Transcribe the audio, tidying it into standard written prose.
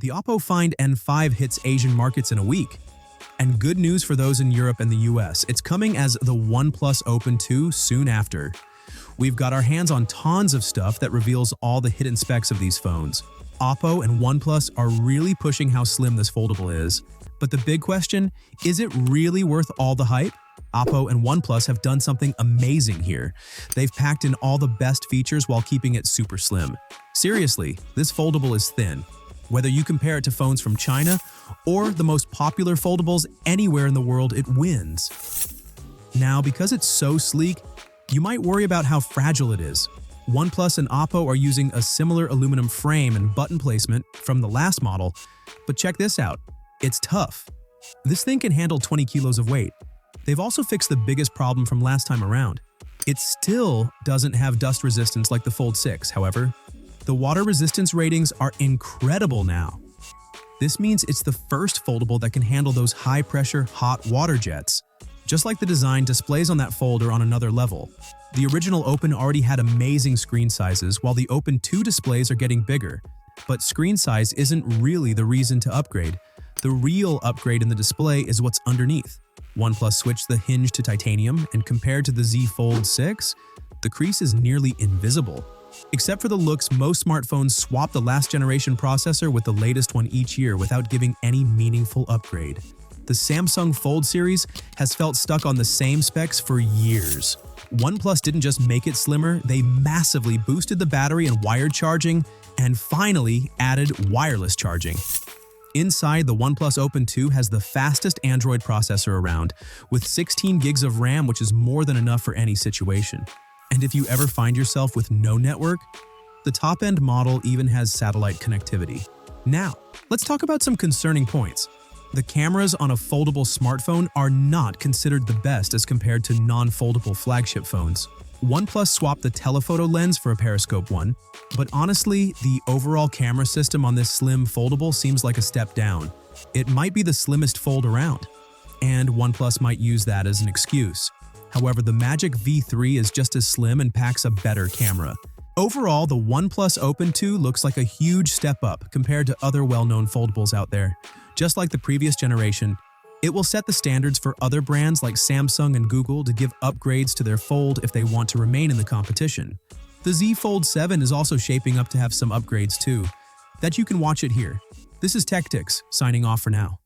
The Oppo Find N5 hits Asian markets in a week. And good news for those in Europe and the US, it's coming as the OnePlus Open Two soon after. We've got our hands on tons of stuff that reveals all the hidden specs of these phones. Oppo and OnePlus are really pushing how slim this foldable is. But the big question, is it really worth all the hype? Oppo and OnePlus have done something amazing here. They've packed in all the best features while keeping it super slim. Seriously, this foldable is thin. Whether you compare it to phones from China or the most popular foldables anywhere in the world, it wins. Now, because it's so sleek, you might worry about how fragile it is. OnePlus and Oppo are using a similar aluminum frame and button placement from the last model, but check this out. It's tough. This thing can handle 20 kilos of weight. They've also fixed the biggest problem from last time around. It still doesn't have dust resistance like the Fold 6, however. The water resistance ratings are incredible now. This means it's the first foldable that can handle those high-pressure, hot water jets. Just like the design, displays on that Fold are on another level. The original Open already had amazing screen sizes, while the Open 2 displays are getting bigger. But screen size isn't really the reason to upgrade. The real upgrade in the display is what's underneath. OnePlus switched the hinge to titanium, and compared to the Z Fold 6, the crease is nearly invisible. Except for the looks, most smartphones swap the last generation processor with the latest one each year without giving any meaningful upgrade. The Samsung Fold series has felt stuck on the same specs for years. OnePlus didn't just make it slimmer, they massively boosted the battery and wired charging, and finally added wireless charging. Inside, the OnePlus Open Two has the fastest Android processor around, with 16 gigs of RAM, which is more than enough for any situation. And if you ever find yourself with no network, the top-end model even has satellite connectivity. Now, let's talk about some concerning points. The cameras on a foldable smartphone are not considered the best as compared to non-foldable flagship phones. OnePlus swapped the telephoto lens for a periscope one, but honestly, the overall camera system on this slim foldable seems like a step down. It might be the slimmest fold around, and OnePlus might use that as an excuse. However, the Magic V3 is just as slim and packs a better camera. Overall, the OnePlus Open Two looks like a huge step up compared to other well-known foldables out there. Just like the previous generation, it will set the standards for other brands like Samsung and Google to give upgrades to their Fold if they want to remain in the competition. The Z Fold 7 is also shaping up to have some upgrades too. That you can watch it here. This is Techtics, signing off for now.